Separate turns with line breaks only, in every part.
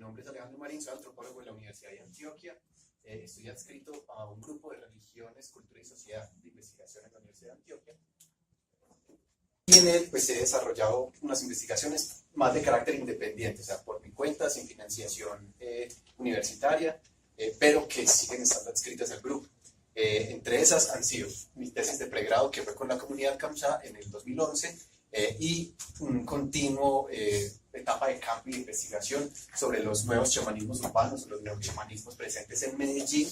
nombre es Alejandro Marín, soy antropólogo de la Universidad de Antioquia. Estoy adscrito a un grupo de religiones, cultura y sociedad de investigación en la Universidad de Antioquia. Y en él pues, he desarrollado unas investigaciones más de carácter independiente, o sea, por mi cuenta, sin financiación universitaria, pero que siguen estando adscritas al grupo. Entre esas han sido mi tesis de pregrado, que fue con la comunidad Kamsá en el 2011, y un continuo etapa de campo y de investigación sobre los nuevos chamanismos urbanos, los nuevos chamanismos presentes en Medellín,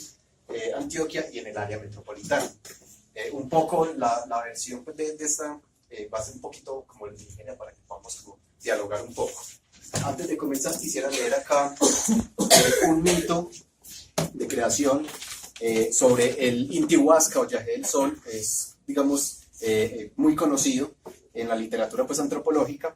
Antioquia y en el área metropolitana. Un poco la versión pues, de esta va a ser un poquito como el indígena para que podamos como, dialogar un poco. Antes de comenzar quisiera leer acá un mito de creación sobre el Intihuasca o Yajé del Sol. Es, digamos, muy conocido en la literatura pues, antropológica,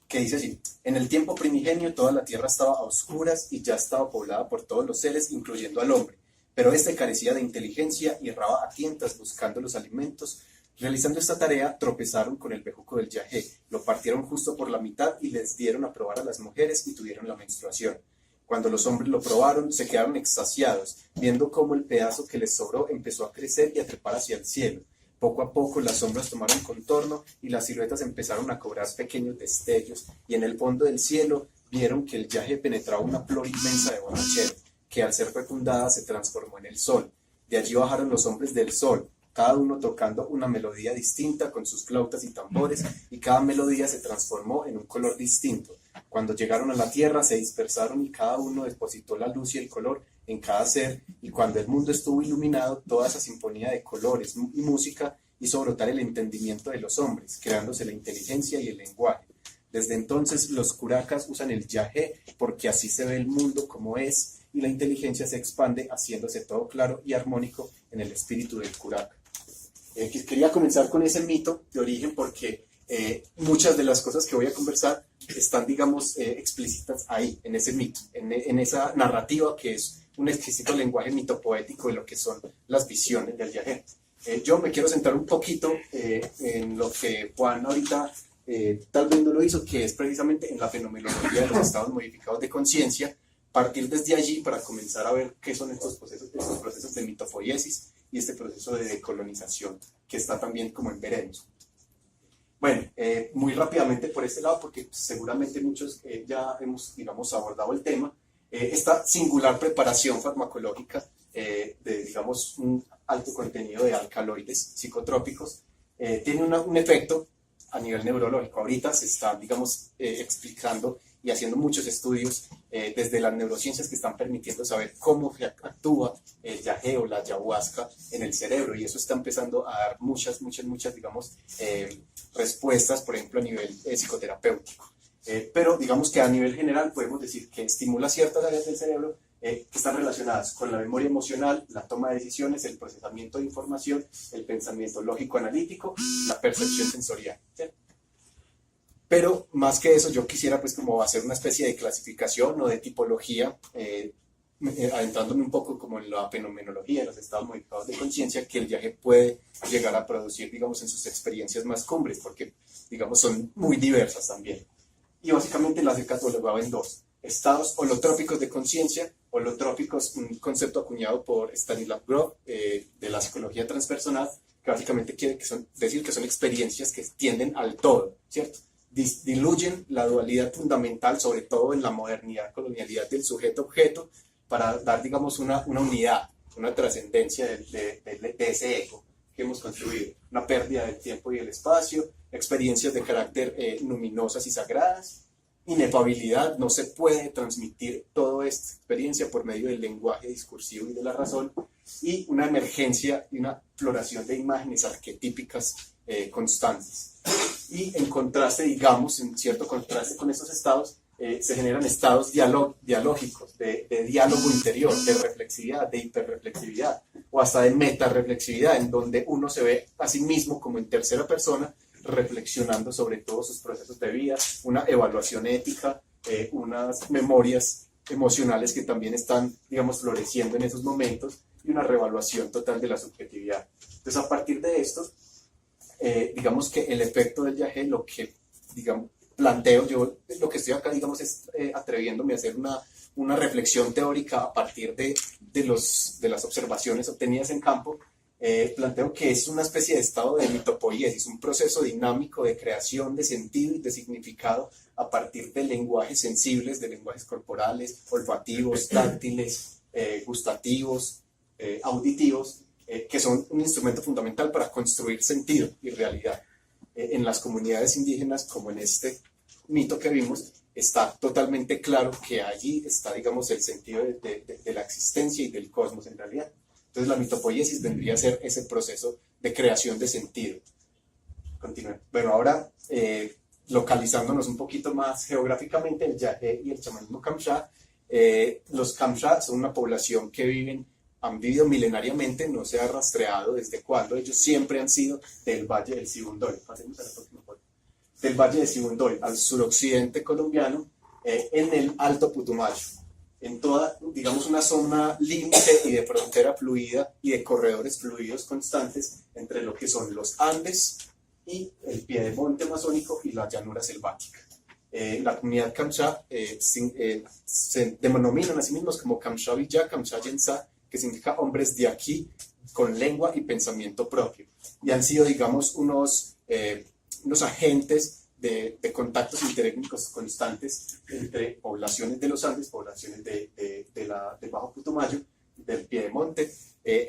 que dice así: en el tiempo primigenio toda la tierra estaba a oscuras y ya estaba poblada por todos los seres, incluyendo al hombre, pero este carecía de inteligencia y erraba a tientas buscando los alimentos. Realizando esta tarea, tropezaron con el bejuco del Yajé, lo partieron justo por la mitad y les dieron a probar a las mujeres y tuvieron la menstruación. Cuando los hombres lo probaron, se quedaron extasiados, viendo cómo el pedazo que les sobró empezó a crecer y a trepar hacia el cielo. Poco a poco las sombras tomaron contorno y las siluetas empezaron a cobrar pequeños destellos, y en el fondo del cielo vieron que el Yajé penetraba una flor inmensa de borrachero, que al ser fecundada se transformó en el sol. De allí bajaron los hombres del sol, cada uno tocando una melodía distinta con sus flautas y tambores, y cada melodía se transformó en un color distinto. Cuando llegaron a la tierra se dispersaron y cada uno depositó la luz y el color en cada ser, y cuando el mundo estuvo iluminado, toda esa sinfonía de colores y música hizo brotar el entendimiento de los hombres, creándose la inteligencia y el lenguaje. Desde entonces los curacas usan el Yajé porque así se ve el mundo como es, y la inteligencia se expande haciéndose todo claro y armónico en el espíritu del curaca. Quería comenzar con ese mito de origen porque muchas de las cosas que voy a conversar están, digamos, explícitas ahí, en ese mito, en esa narrativa que es un exquisito lenguaje mitopoético de lo que son las visiones del Yajé. Yo me quiero centrar un poquito en lo que Juan ahorita tal vez no lo hizo, que es precisamente en la fenomenología de los estados modificados de conciencia, partir desde allí para comenzar a ver qué son estos procesos de mitopoiesis y este proceso de decolonización que está también como en veremos. Bueno, muy rápidamente por este lado, porque seguramente muchos ya hemos, digamos, abordado el tema, esta singular preparación farmacológica de, digamos, un alto contenido de alcaloides psicotrópicos tiene un efecto a nivel neurológico. Ahorita se está, digamos, explicando y haciendo muchos estudios desde las neurociencias que están permitiendo saber cómo actúa el Yajé o la ayahuasca en el cerebro, y eso está empezando a dar muchas, digamos, respuestas, por ejemplo, a nivel psicoterapéutico. Pero digamos que a nivel general podemos decir que estimula ciertas áreas del cerebro que están relacionadas con la memoria emocional, la toma de decisiones, el procesamiento de información, el pensamiento lógico-analítico, la percepción sensorial, ¿sí? Pero más que eso, yo quisiera pues como hacer una especie de clasificación o de tipología, adentrándome un poco como en la fenomenología de los estados modificados de conciencia que el Yajé puede llegar a producir, digamos, en sus experiencias más cumbres, porque, digamos, son muy diversas también. Y básicamente las he catalogado en dos: estados holotrópicos de conciencia. Holotrópicos, un concepto acuñado por Stanislav Grof de la psicología transpersonal, que básicamente quiere decir que son experiencias que tienden al todo, ¿cierto? Diluyen la dualidad fundamental, sobre todo en la modernidad, colonialidad del sujeto-objeto, para dar, digamos, una unidad, una trascendencia de ese ego que hemos construido, una pérdida del tiempo y el espacio, experiencias de carácter luminosas y sagradas, inefabilidad. No se puede transmitir toda esta experiencia por medio del lenguaje discursivo y de la razón, y una emergencia y una floración de imágenes arquetípicas constantes. Y en contraste, digamos, en cierto contraste con estos estados, se generan estados dialógicos, de diálogo interior, de reflexividad, de hiperreflexividad, o hasta de metarreflexividad, en donde uno se ve a sí mismo como en tercera persona, reflexionando sobre todos sus procesos de vida, una evaluación ética, unas memorias emocionales que también están, digamos, floreciendo en esos momentos, y una reevaluación total de la subjetividad. Entonces, a partir de esto, digamos que el efecto del Yajé, lo que, digamos, planteo, yo lo que estoy acá, digamos, es atreviéndome a hacer una reflexión teórica a partir de las observaciones obtenidas en campo, planteo que es una especie de estado de mitopoiesis, un proceso dinámico de creación de sentido y de significado a partir de lenguajes sensibles, de lenguajes corporales, olfativos, táctiles, gustativos, auditivos, que son un instrumento fundamental para construir sentido y realidad. En las comunidades indígenas, como en este mito que vimos, está totalmente claro que allí está, digamos, el sentido de la existencia y del cosmos en realidad. Entonces la mitopoiesis vendría a ser ese proceso de creación de sentido. Continúen. Bueno, ahora localizándonos un poquito más geográficamente, el Yagé y el chamanismo Kamsha. Los Kamsha son una población que han vivido milenariamente, no se ha rastreado desde cuándo. Ellos siempre han sido del Valle del Sibundoy. Pasemos a la próxima foto. Del Valle de Sibundoy al suroccidente colombiano, en el Alto Putumayo, en toda, digamos, una zona límite y de frontera fluida y de corredores fluidos constantes entre lo que son los Andes y el piedemonte amazónico y la llanura selvática. La comunidad Kamsha se denominan a sí mismos como Kamsha Villa, Kamsha Yensa, que significa hombres de aquí con lengua y pensamiento propio. Y han sido, digamos, unos agentes de contactos interétnicos constantes entre poblaciones de los Andes, poblaciones del Bajo Putumayo, del Piedemonte.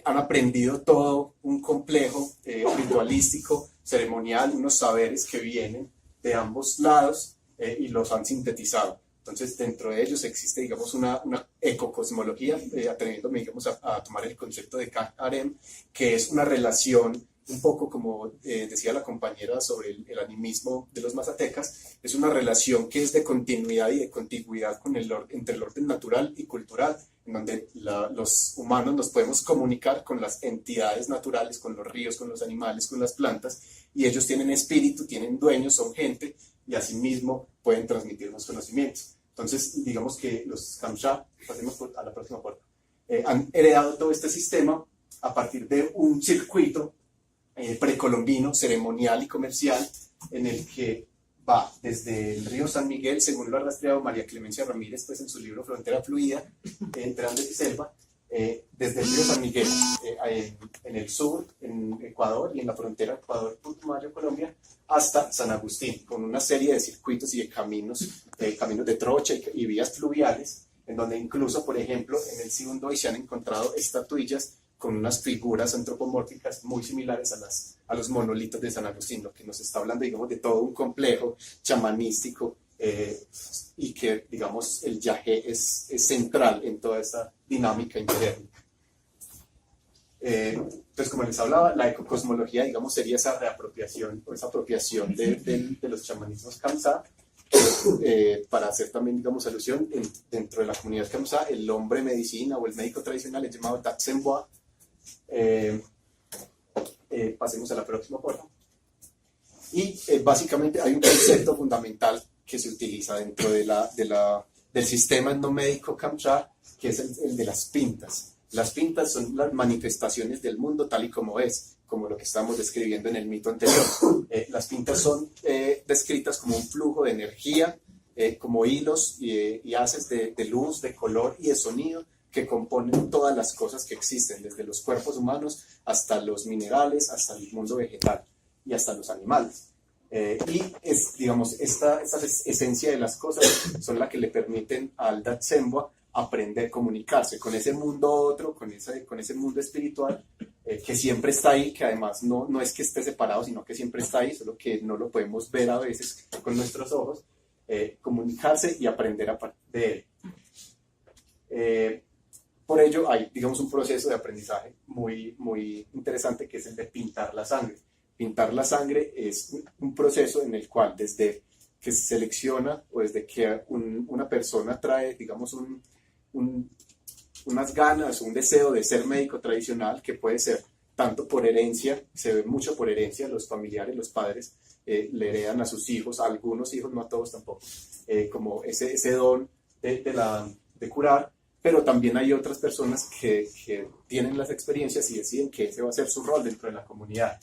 Han aprendido todo un complejo ritualístico, ceremonial, unos saberes que vienen de ambos lados y los han sintetizado. Entonces, dentro de ellos existe, digamos, una ecocosmología, atreviéndome, digamos, a tomar el concepto de Kak-Arem, que es una relación un poco como decía la compañera sobre el animismo de los mazatecas, es una relación que es de continuidad y de contigüidad entre el orden natural y cultural, en donde los humanos nos podemos comunicar con las entidades naturales, con los ríos, con los animales, con las plantas, y ellos tienen espíritu, tienen dueños, son gente, y asimismo pueden transmitirnos conocimientos. Entonces, digamos que los Kamsha, pasemos a la próxima foto, han heredado todo este sistema a partir de un circuito precolombino, ceremonial y comercial, en el que va desde el río San Miguel, según lo ha rastreado María Clemencia Ramírez pues, en su libro Frontera Fluida, entre Andes y Selva, desde el río San Miguel, en el sur, en Ecuador y en la frontera Ecuador-Putumayo, Colombia, hasta San Agustín, con una serie de circuitos y de caminos de trocha y vías fluviales, en donde incluso, por ejemplo, en el Sibundoy se han encontrado estatuillas con unas figuras antropomórficas muy similares a los monolitos de San Agustín, lo que nos está hablando, digamos, de todo un complejo chamanístico y que, digamos, el yagé es central en toda esta dinámica interna. Entonces, como les hablaba, la ecocosmología, digamos, sería esa reapropiación o esa apropiación de los chamanismos Kamsha, para hacer también, digamos, alusión, dentro de la comunidad Kamsha, el hombre medicina o el médico tradicional es llamado Tatsemboa. Pasemos a la próxima foto. Y básicamente hay un concepto fundamental que se utiliza dentro del sistema endomédico Kamsha, que es el de las pintas. Las pintas son las manifestaciones del mundo tal y como es, como lo que estamos describiendo en el mito anterior. Las pintas son descritas como un flujo de energía, como hilos y haces de luz, de color y de sonido, que componen todas las cosas que existen, desde los cuerpos humanos hasta los minerales, hasta el mundo vegetal y hasta los animales. Digamos, esta esencia de las cosas son las que le permiten al Datsemboa aprender a comunicarse con ese mundo otro, con ese mundo espiritual que siempre está ahí, que además no es que esté separado, sino que siempre está ahí, solo que no lo podemos ver a veces con nuestros ojos, comunicarse y aprender a partir de él. Por ello hay, digamos, un proceso de aprendizaje muy, muy interesante, que es el de pintar la sangre. Pintar la sangre es un proceso en el cual desde que se selecciona o desde que una persona trae, digamos, unas ganas, un deseo de ser médico tradicional, que puede ser tanto por herencia, se ve mucho por herencia, los familiares, los padres le heredan a sus hijos, a algunos hijos, no a todos tampoco, como ese don de curar. Pero también hay otras personas que tienen las experiencias y deciden que ese va a ser su rol dentro de la comunidad.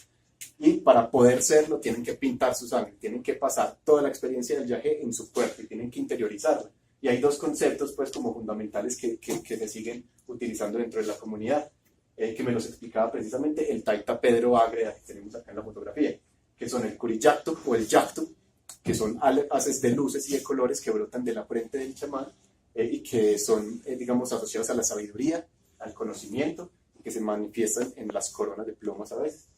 Y para poder serlo tienen que pintar su sangre, tienen que pasar toda la experiencia del yagé en su cuerpo y tienen que interiorizarla. Y hay dos conceptos pues como fundamentales que se siguen utilizando dentro de la comunidad, que me los explicaba precisamente el taita Pedro Ágreda, que tenemos acá en la fotografía, que son el curiyactu o el yactu, que son haces de luces y de colores que brotan de la frente del chamán y que son, digamos, asociados a la sabiduría, al conocimiento, y que se manifiestan en las coronas de plumas a veces.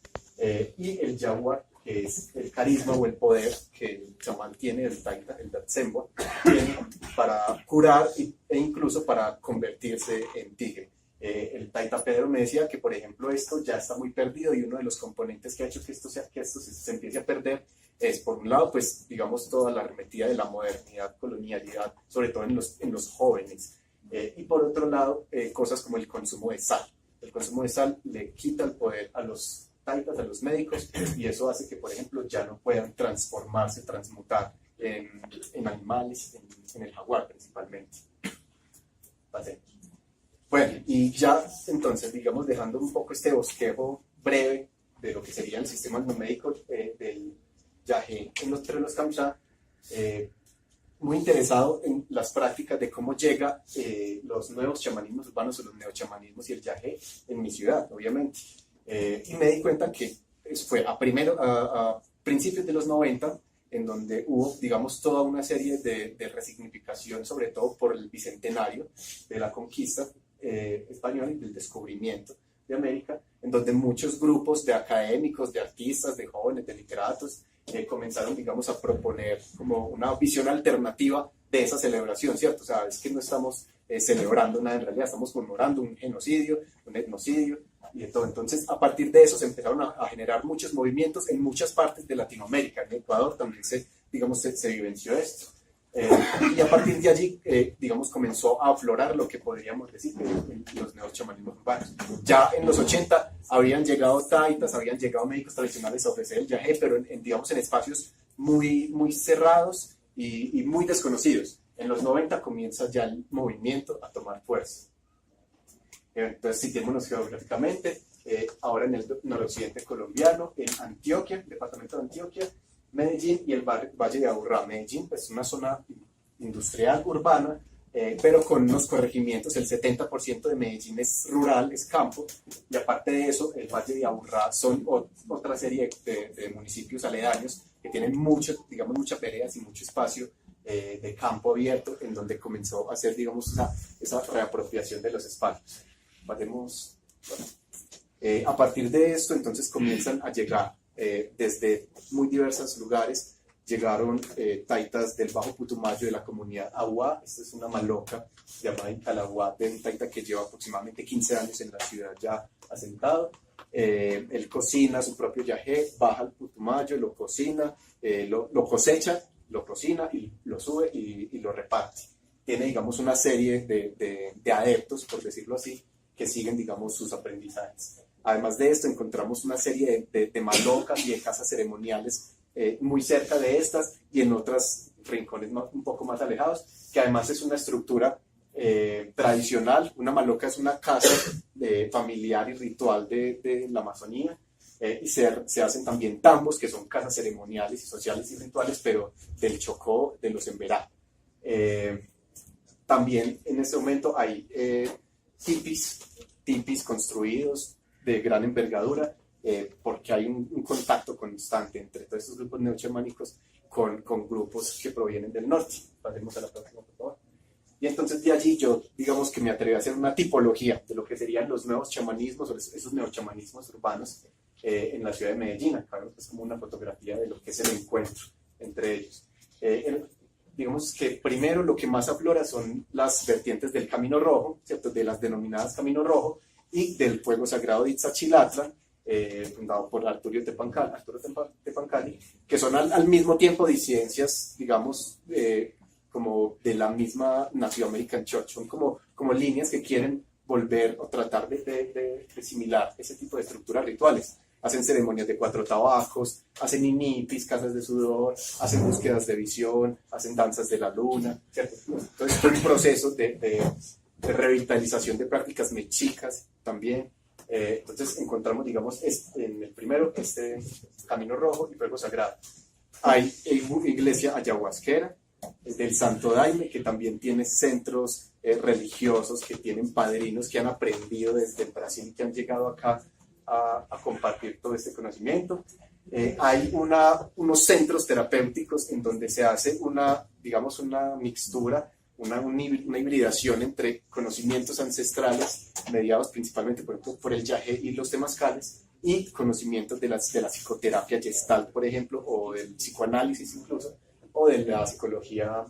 Y el jaguar, que es el carisma o el poder que el chamán tiene, el taita, el datsembo, tiene para curar e incluso para convertirse en tigre. El taita Pedro me decía que, por ejemplo, esto ya está muy perdido y uno de los componentes que ha hecho que esto se empiece a perder es, por un lado, pues, digamos, toda la arremetida de la modernidad, colonialidad, sobre todo en los jóvenes. Y por otro lado, cosas como el consumo de sal. El consumo de sal le quita el poder a los taitas, a los médicos, y eso hace que, por ejemplo, ya no puedan transformarse, transmutar en animales, en el jaguar principalmente. Pasemos. Bueno, y ya entonces, digamos, dejando un poco este bosquejo breve de lo que sería el sistema médico del Yagé entre los Kamsá, muy interesado en las prácticas de cómo llega los nuevos chamanismos urbanos o los neochamanismos y el Yagé en mi ciudad, obviamente. Y me di cuenta que fue a principios de los 90, en donde hubo, digamos, toda una serie de resignificación, sobre todo por el bicentenario de la conquista española y del descubrimiento de América, en donde muchos grupos de académicos, de artistas, de jóvenes, de literatos, comenzaron, digamos, a proponer como una visión alternativa de esa celebración, ¿cierto? O sea, es que no estamos celebrando nada, en realidad estamos conmemorando un genocidio, un etnocidio y de todo. Entonces, a partir de eso se empezaron a generar muchos movimientos en muchas partes de Latinoamérica. En Ecuador también se vivenció esto. Y a partir de allí, digamos, comenzó a aflorar lo que podríamos decir los neochamanismos urbanos. Ya en los 80 habían llegado taitas, habían llegado médicos tradicionales a ofrecer el yagé, pero digamos en espacios muy, muy cerrados y muy desconocidos. En los 90 comienza ya el movimiento a tomar fuerza. Entonces, situémonos geográficamente, ahora en el noroccidente colombiano, en Antioquia, departamento de Antioquia, Medellín y el Valle de Aburrá. Medellín es pues, una zona industrial urbana, pero con unos corregimientos. El 70% de Medellín es rural, es campo, y aparte de eso, el Valle de Aburrá son otra serie de municipios aledaños que tienen digamos, muchas veredas y mucho espacio de campo abierto, en donde comenzó a hacer, digamos, esa reapropiación de los espacios. Pasemos, bueno. A partir de esto, entonces comienzan a llegar desde muy diversos lugares. Llegaron taitas del Bajo Putumayo, de la comunidad Aguá. Esta es una maloca llamada Incalaguá, de un taita que lleva aproximadamente 15 años en la ciudad ya asentado. Él cocina su propio yagé, baja al Putumayo, lo cocina, lo cosecha, lo cocina y lo sube y lo reparte. Tiene, digamos, una serie de adeptos, por decirlo así, que siguen, digamos, sus aprendizajes. Además de esto, encontramos una serie de malocas y de casas ceremoniales muy cerca de estas y en otros rincones un poco más alejados, que además es una estructura tradicional. Una maloca es una casa familiar y ritual de la Amazonía, y se hacen también tambos, que son casas ceremoniales y sociales y rituales, pero del Chocó, de los Emberá. También en este momento hay tipis construidos de gran envergadura, porque hay un contacto constante entre todos estos grupos neochamánicos con grupos que provienen del norte. Pasemos a la próxima, por favor. Y entonces de allí yo, digamos que me atreví a hacer una tipología de lo que serían los nuevos chamanismos o esos neochamanismos urbanos en la ciudad de Medellín. Acá es como una fotografía de lo que es el encuentro entre ellos. Digamos que primero lo que más aflora son las vertientes del Camino Rojo, ¿cierto? De las denominadas Camino Rojo y del Fuego Sagrado de Itzachilatla, fundado por Arturo Tepancali, que son al mismo tiempo disidencias, digamos, como de la misma Native American Church. Son como líneas que quieren volver o tratar de asimilar ese tipo de estructuras rituales. Hacen ceremonias de 4 tabacos, hacen inipis, casas de sudor, hacen búsquedas de visión, hacen danzas de la luna, ¿cierto? Entonces, es un proceso de revitalización de prácticas mexicas también. Entonces, encontramos, digamos, en el primero, Camino Rojo y Fuego Sagrado. Hay iglesia ayahuasquera, del Santo Daime, que también tiene centros religiosos, que tienen padrinos que han aprendido desde el Brasil y que han llegado acá a compartir todo este conocimiento. Hay unos centros terapéuticos en donde se hace digamos, una mixtura, una hibridación entre conocimientos ancestrales, mediados principalmente por el yagé y los temazcales, y conocimientos de la psicoterapia gestalt, por ejemplo, o del psicoanálisis incluso, o de la psicología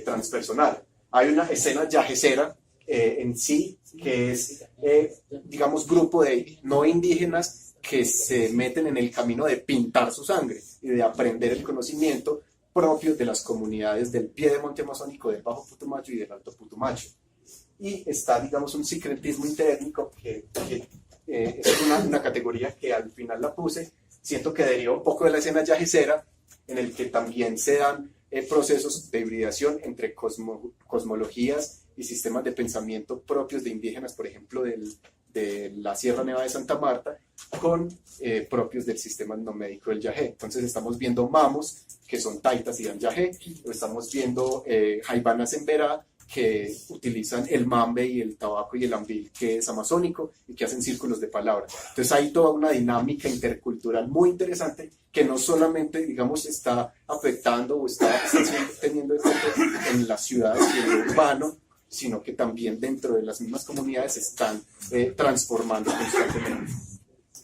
transpersonal. Hay una escena yajecera en sí, que es, digamos, grupo de no indígenas que se meten en el camino de pintar su sangre y de aprender el conocimiento propio de las comunidades del pie de monte amazónico, del Bajo Putumayo y del Alto Putumayo. Y está, digamos, un sincretismo interétnico que es una categoría que al final la puse, siento que deriva un poco de la escena yajecera, en el que también se dan procesos de hibridación entre cosmologías y sistemas de pensamiento propios de indígenas, por ejemplo, de la Sierra Nevada de Santa Marta, con propios del sistema nomédico del yagé. Entonces estamos viendo mamos, que son taitas y dan yagé, o estamos viendo jaibanas en Verá, que utilizan el mambe y el tabaco y el ambil, que es amazónico, y que hacen círculos de palabras. Entonces hay toda una dinámica intercultural muy interesante que no solamente, digamos, está afectando o está teniendo efecto en las ciudades y en lo urbano, sino que también dentro de las mismas comunidades se están transformando constantemente.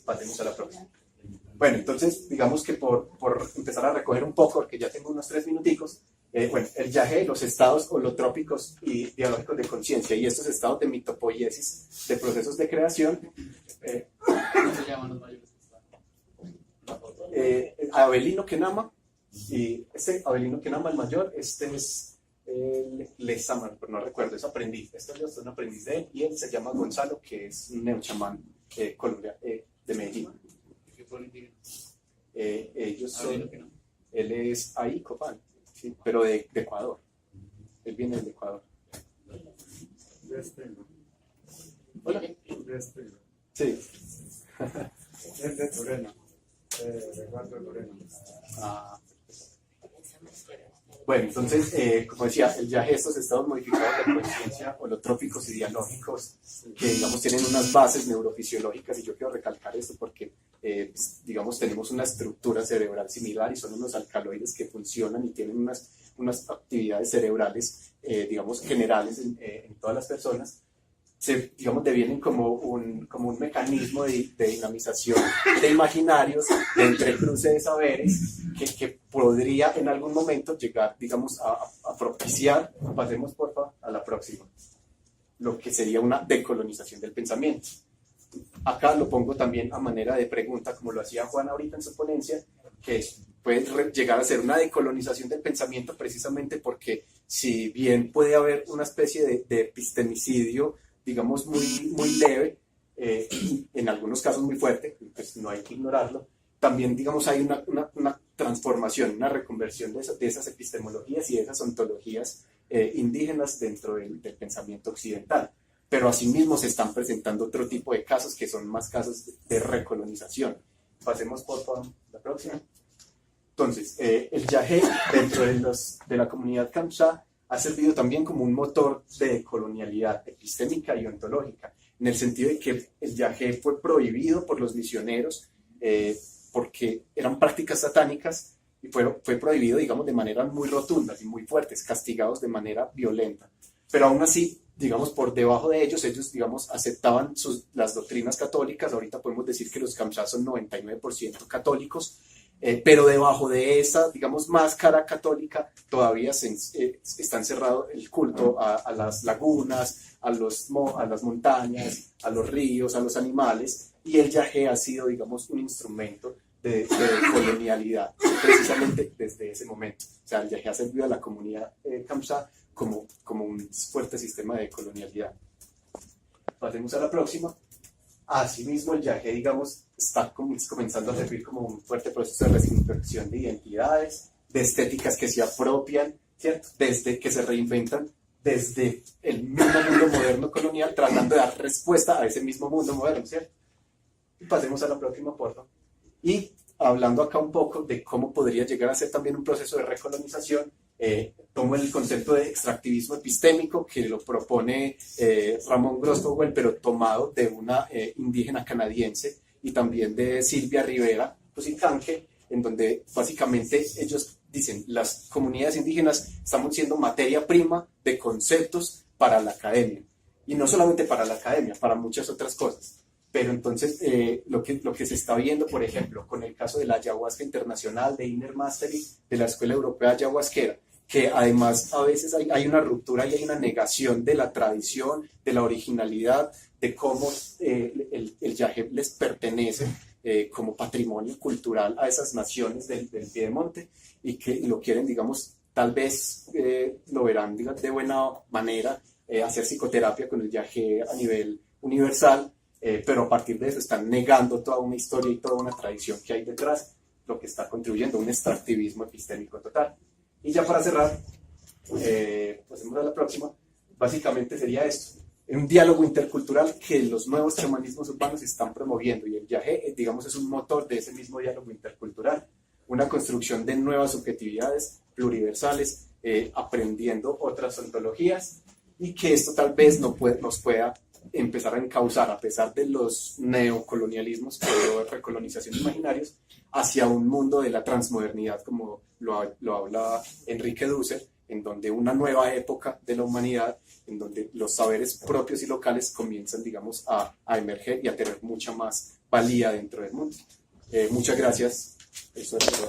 Pasemos a la próxima. Bueno, entonces, digamos que por empezar a recoger un poco, porque ya tengo unos 3 minuticos, bueno, el yagé, los estados holotrópicos y biológicos de conciencia, y estos estados de mitopoiesis, de procesos de creación.
¿Cómo se llaman los mayores estados?
Abelino Kenama, y este Abelino Kenama, el mayor, este es Lezama, pero no recuerdo, es aprendiz. Este es un aprendiz de él, y él se llama Gonzalo, que es un neochamán de Medellín.
¿Qué pueblo indígena?
Ellos son,
Abelino Kenama.
él es ahí, Copán, sí, pero de Ecuador. Él viene de Ecuador. Hola. Sí.
Es de Turena, de Guardo Turena.
Ah. Bueno, entonces, como decía, el yagé, estos estados modificados de conciencia, holotrópicos y dialógicos, que digamos tienen unas bases neurofisiológicas, y yo quiero recalcar esto porque, digamos, tenemos una estructura cerebral similar y son unos alcaloides que funcionan y tienen unas actividades cerebrales, digamos, generales en todas las personas. Digamos, devienen como un mecanismo de dinamización de imaginarios, de entrecruce de saberes, que podría en algún momento llegar, digamos, a propiciar, pasemos porfa a la próxima, lo que sería una decolonización del pensamiento. Acá lo pongo también a manera de pregunta, como lo hacía Juan ahorita en su ponencia, que puede llegar a ser una decolonización del pensamiento, precisamente porque si bien puede haber una especie de epistemicidio, digamos, muy leve, en algunos casos muy fuerte, pues no hay que ignorarlo, también, digamos, hay una transformación, una reconversión de esas epistemologías y de esas ontologías indígenas dentro del pensamiento occidental. Pero asimismo se están presentando otro tipo de casos que son más casos de recolonización. Pasemos por la próxima. Entonces, el yagé dentro de la comunidad Kamsá ha servido también como un motor de colonialidad epistémica y ontológica, en el sentido de que el yagé fue prohibido por los misioneros porque eran prácticas satánicas, y fue prohibido, digamos, de maneras muy rotundas y muy fuertes, castigados de manera violenta. Pero aún así, digamos, por debajo de ellos, digamos, aceptaban las doctrinas católicas. Ahorita podemos decir que los Kamsá son 99% católicos, pero debajo de esa, digamos, máscara católica todavía está encerrado el culto a las lagunas, a las montañas, a los ríos, a los animales, y el yagé ha sido, digamos, un instrumento de colonialidad, precisamente desde ese momento. O sea, el yagé ha servido a la comunidad Kamsá como un fuerte sistema de colonialidad. Pasemos a la próxima. Asimismo, el yagé, digamos, está comenzando a servir como un fuerte proceso de resignificación de identidades, de estéticas que se apropian, ¿cierto? Desde que se reinventan desde el mismo mundo moderno colonial, tratando de dar respuesta a ese mismo mundo moderno, ¿cierto? Y pasemos a la próxima, por favor. Y hablando acá un poco de cómo podría llegar a ser también un proceso de recolonización, tomo el concepto de extractivismo epistémico que lo propone Ramón Grosfoguel, pero tomado de una indígena canadiense y también de Silvia Rivera Cusicanque, en donde básicamente ellos dicen, las comunidades indígenas estamos siendo materia prima de conceptos para la academia, y no solamente para la academia, para muchas otras cosas. Pero entonces lo que se está viendo, por ejemplo, con el caso de la ayahuasca internacional, de Inner Mastery, de la Escuela Europea Ayahuasquera, que además a veces hay una ruptura y hay una negación de la tradición, de la originalidad, de cómo el yagé les pertenece como patrimonio cultural a esas naciones del Piedemonte, y que lo quieren, digamos, tal vez lo verán de buena manera, hacer psicoterapia con el yagé a nivel universal, pero a partir de eso están negando toda una historia y toda una tradición que hay detrás, lo que está contribuyendo a un extractivismo epistémico total. Y ya para cerrar, pasemos a la próxima, básicamente sería esto: un diálogo intercultural que los nuevos chamanismos urbanos están promoviendo, y el yagé, digamos, es un motor de ese mismo diálogo intercultural, una construcción de nuevas subjetividades pluriversales, aprendiendo otras ontologías, y que esto tal vez nos pueda empezar a encauzar, a pesar de los neocolonialismos o recolonización imaginarios, hacia un mundo de la transmodernidad, como lo habla Enrique Dussel, en donde una nueva época de la humanidad, en donde los saberes propios y locales comienzan, digamos, a emerger y a tener mucha más valía dentro del mundo. Muchas gracias. Eso es todo.